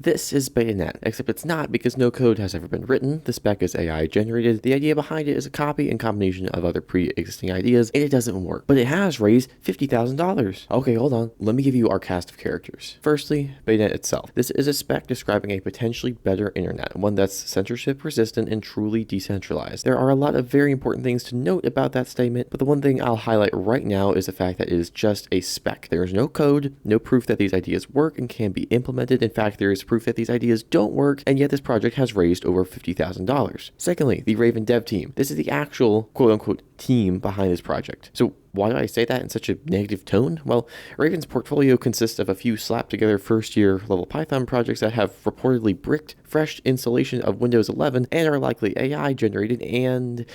This is Betanet, except it's not because no code has ever been written, the spec is AI generated, the idea behind it is a copy and combination of other pre-existing ideas, and it doesn't work. But it has raised $50,000. Okay, hold on, let me give you our cast of characters. Firstly, Betanet itself. This is a spec describing a potentially better internet, one that's censorship resistant and truly decentralized. There are a lot of very important things to note about that statement, but the one thing I'll highlight right now is the fact that it is just a spec. There is no code, no proof that these ideas work and can be implemented. In fact, there is proof that these ideas don't work, and yet this project has raised over $50,000. Secondly, the Raven dev team. This is the actual quote-unquote team behind this project. So why do I say that in such a negative tone? Well, Raven's portfolio consists of a few slapped together first-year level Python projects that have reportedly bricked fresh installation of Windows 11 and are likely AI generated and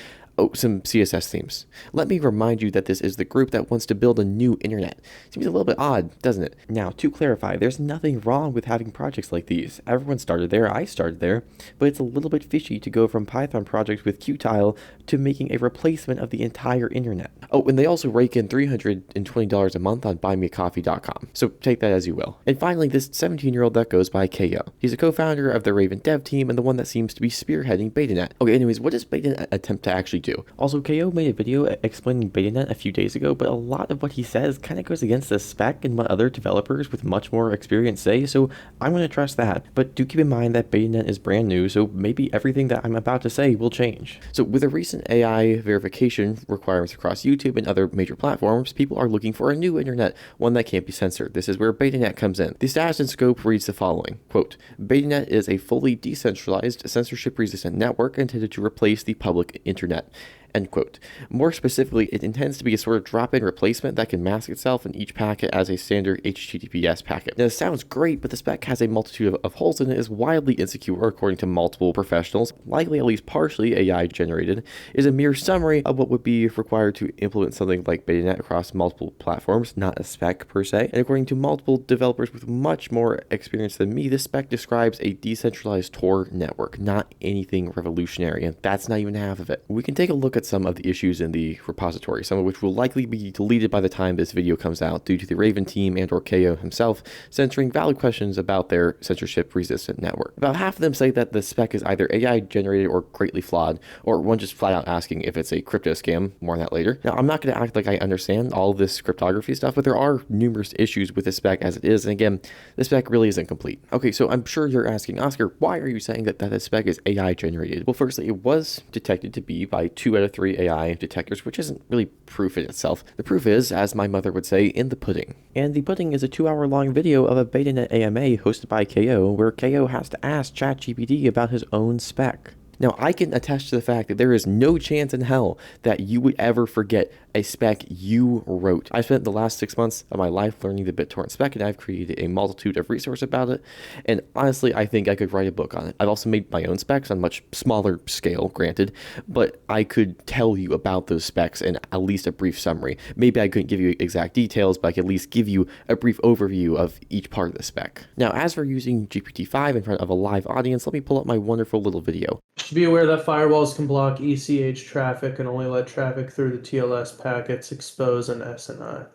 some CSS themes. Let me remind you that this is the group that wants to build a new internet. Seems a little bit odd, doesn't it? Now, to clarify, there's nothing wrong with having projects like these. Everyone started there, I started there, but it's a little bit fishy to go from Python projects with Qtile to making a replacement of the entire internet. Oh, and they also rake in $320 a month on buymeacoffee.com, so take that as you will. And finally, this 17-year-old that goes by KO. He's a co-founder of the Raven dev team and the one that seems to be spearheading Betanet. Okay, anyways, what does Betanet attempt to actually do? Also, KO made a video explaining Betanet a few days ago, but a lot of what he says kind of goes against the spec and what other developers with much more experience say, so I'm going to trust that. But do keep in mind that Betanet is brand new, so maybe everything that I'm about to say will change. So with the recent AI verification requirements across YouTube and other major platforms, people are looking for a new internet, one that can't be censored. This is where Betanet comes in. The status and scope reads the following, quote, Betanet is a fully decentralized, censorship-resistant network intended to replace the public internet. End quote. More specifically, it intends to be a sort of drop-in replacement that can mask itself in each packet as a standard HTTPS packet. Now, this sounds great, but the spec has a multitude of holes in it, is wildly insecure according to multiple professionals, likely at least partially AI generated, is a mere summary of what would be required to implement something like Betanet across multiple platforms, not a spec per se. And according to multiple developers with much more experience than me, this spec describes a decentralized Tor network, not anything revolutionary, and that's not even half of it. We can take a look at some of the issues in the repository, some of which will likely be deleted by the time this video comes out due to the Raven team and or KO himself censoring valid questions about their censorship-resistant network. About half of them say that the spec is either AI generated or greatly flawed, or one just flat out asking if it's a crypto scam. More on that later. Now, I'm not going to act like I understand all this cryptography stuff, but there are numerous issues with the spec as it is, and again, the spec really isn't complete. Okay, so I'm sure you're asking, Oscar, why are you saying that the spec is AI generated? Well, firstly, it was detected to be by 2 out of 3 AI detectors, which isn't really proof in itself. The proof is, as my mother would say, in the pudding. And the pudding is a 2-hour-long video of a Betanet AMA hosted by KO, where KO has to ask ChatGPT about his own spec. Now, I can attest to the fact that there is no chance in hell that you would ever forget a spec you wrote. I spent the last 6 months of my life learning the BitTorrent spec, and I've created a multitude of resources about it, and honestly, I think I could write a book on it. I've also made my own specs on a much smaller scale, granted, but I could tell you about those specs in at least a brief summary. Maybe I couldn't give you exact details, but I could at least give you a brief overview of each part of the spec. Now, as for using GPT-5 in front of a live audience, let me pull up my wonderful little video. Should be aware that firewalls can block ECH traffic and only let traffic through the TLS packets expose an SNI.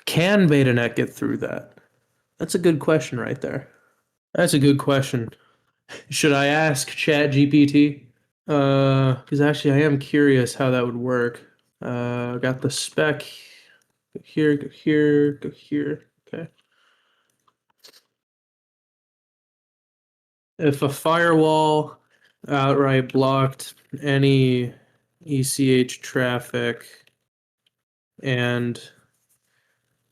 Can Betanet get through that? That's a good question right there. That's a good question. Should I ask ChatGPT? Because actually I am curious how that would work. Got the spec. Go here, go here, go here. Okay. If a firewall outright blocked any ECH traffic and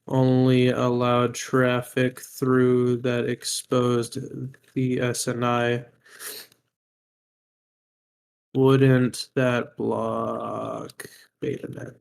only allowed traffic through that exposed the SNI, wouldn't that block Betanet?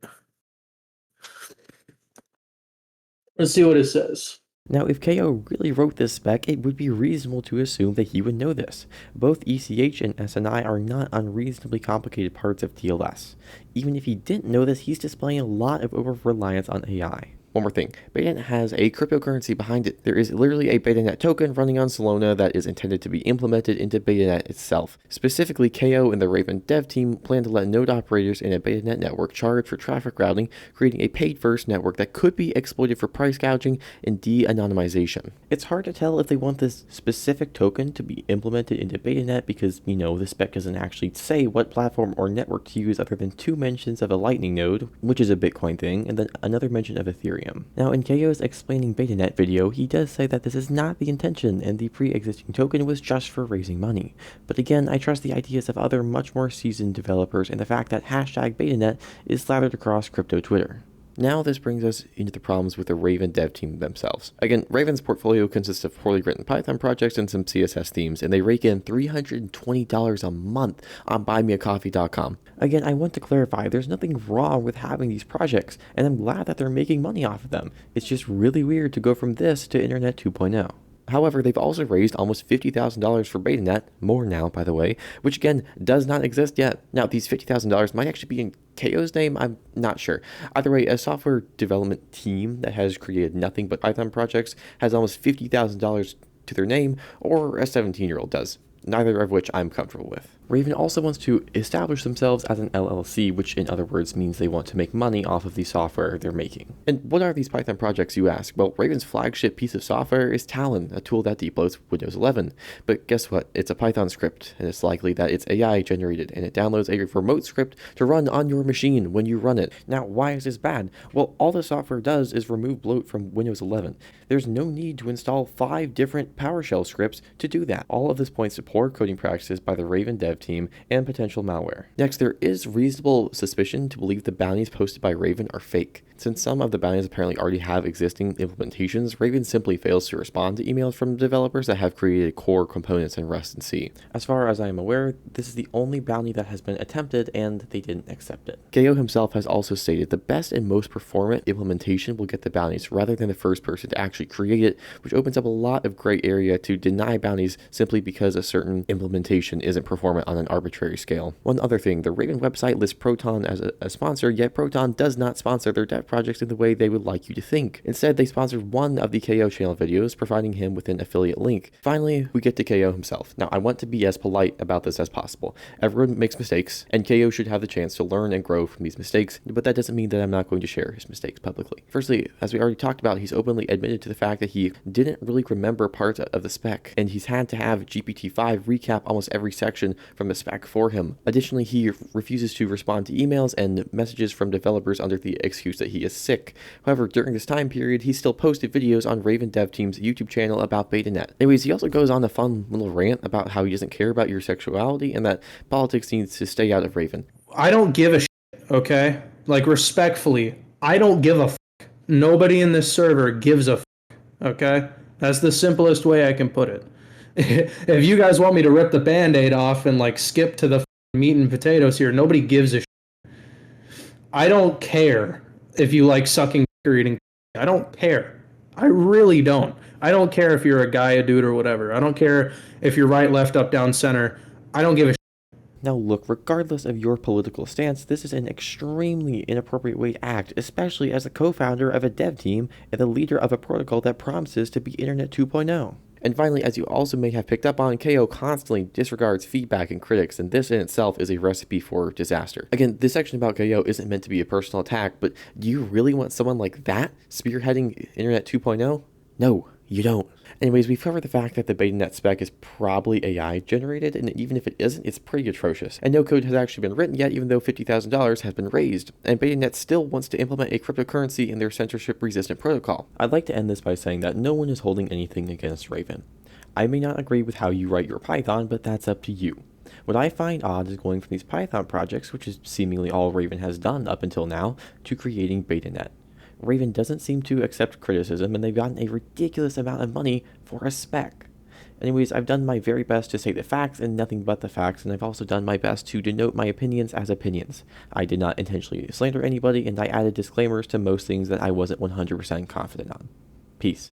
Let's see what it says. Now, if KO really wrote this spec, it would be reasonable to assume that he would know this. Both ECH and SNI are not unreasonably complicated parts of TLS. Even if he didn't know this, he's displaying a lot of over-reliance on AI. one more thing. Betanet has a cryptocurrency behind it. There is literally a Betanet token running on Solana that is intended to be implemented into Betanet itself. Specifically, KO and the Raven dev team plan to let node operators in a Betanet network charge for traffic routing, creating a paid-first network that could be exploited for price gouging and de-anonymization. It's hard to tell if they want this specific token to be implemented into Betanet because, the spec doesn't actually say what platform or network to use other than 2 mentions of a Lightning node, which is a Bitcoin thing, and then another mention of Ethereum. Now, in KO's explaining Betanet video, he does say that this is not the intention and the pre-existing token was just for raising money. But again, I trust the ideas of other much more seasoned developers and the fact that #Betanet is slathered across crypto Twitter. Now this brings us into the problems with the Raven dev team themselves. Again, Raven's portfolio consists of poorly written Python projects and some CSS themes, and they rake in $320 a month on buymeacoffee.com. Again, I want to clarify, there's nothing wrong with having these projects, and I'm glad that they're making money off of them. It's just really weird to go from this to Internet 2.0. However, they've also raised almost $50,000 for Betanet, more now, by the way, which again, does not exist yet. Now, these $50,000 might actually be in KO's name, I'm not sure. Either way, a software development team that has created nothing but Python projects has almost $50,000 to their name, or a 17-year-old does, neither of which I'm comfortable with. Raven also wants to establish themselves as an LLC, which in other words means they want to make money off of the software they're making. And what are these Python projects, you ask? Well, Raven's flagship piece of software is Talon, a tool that deploys Windows 11. But guess what? It's a Python script, and it's likely that it's AI generated, and it downloads a remote script to run on your machine when you run it. Now, why is this bad? Well, all the software does is remove bloat from Windows 11. There's no need to install 5 different PowerShell scripts to do that. All of this points to poor coding practices by the Raven dev team and potential malware. Next, there is reasonable suspicion to believe the bounties posted by Raven are fake. Since some of the bounties apparently already have existing implementations, Raven simply fails to respond to emails from developers that have created core components in Rust and C. As far as I am aware, this is the only bounty that has been attempted and they didn't accept it. KO himself has also stated the best and most performant implementation will get the bounties rather than the first person to actually create it, which opens up a lot of gray area to deny bounties simply because a certain implementation isn't performant on an arbitrary scale. One other thing, the Raven website lists Proton as a sponsor, yet Proton does not sponsor their dev projects in the way they would like you to think. Instead, they sponsored one of the KO channel videos, providing him with an affiliate link. Finally, we get to KO himself. Now, I want to be as polite about this as possible. Everyone makes mistakes, and KO should have the chance to learn and grow from these mistakes, but that doesn't mean that I'm not going to share his mistakes publicly. Firstly, as we already talked about, he's openly admitted to the fact that he didn't really remember parts of the spec, and he's had to have GPT-5 recap almost every section from the spec for him. Additionally, he refuses to respond to emails and messages from developers under the excuse that he is sick. However, during this time period, he still posted videos on Raven Dev Team's YouTube channel about Betanet. Anyways, he also goes on a fun little rant about how he doesn't care about your sexuality and that politics needs to stay out of Raven. I don't give a shit, okay? Like, respectfully, I don't give a f***. Nobody in this server gives a f***, okay? That's the simplest way I can put it. If you guys want me to rip the Band-Aid off and, like, skip to the meat and potatoes here, nobody gives a shit. I don't care if you like sucking or eating. I don't care. I really don't. I don't care if you're a guy, a dude, or whatever. I don't care if you're right, left, up, down, center. I don't give a shit. Now look, regardless of your political stance, this is an extremely inappropriate way to act, especially as a co-founder of a dev team and the leader of a protocol that promises to be Internet 2.0. And finally, as you also may have picked up on, KO constantly disregards feedback and critics, and this in itself is a recipe for disaster. Again, this section about KO isn't meant to be a personal attack, but do you really want someone like that spearheading Internet 2.0? No, you don't. Anyways, we've covered the fact that the Betanet spec is probably AI generated, and even if it isn't, it's pretty atrocious. And no code has actually been written yet, even though $50,000 has been raised. And Betanet still wants to implement a cryptocurrency in their censorship-resistant protocol. I'd like to end this by saying that no one is holding anything against Raven. I may not agree with how you write your Python, but that's up to you. What I find odd is going from these Python projects, which is seemingly all Raven has done up until now, to creating Betanet. Raven doesn't seem to accept criticism, and they've gotten a ridiculous amount of money for a spec. Anyways, I've done my very best to say the facts and nothing but the facts, and I've also done my best to denote my opinions as opinions. I did not intentionally slander anybody, and I added disclaimers to most things that I wasn't 100% confident on. Peace.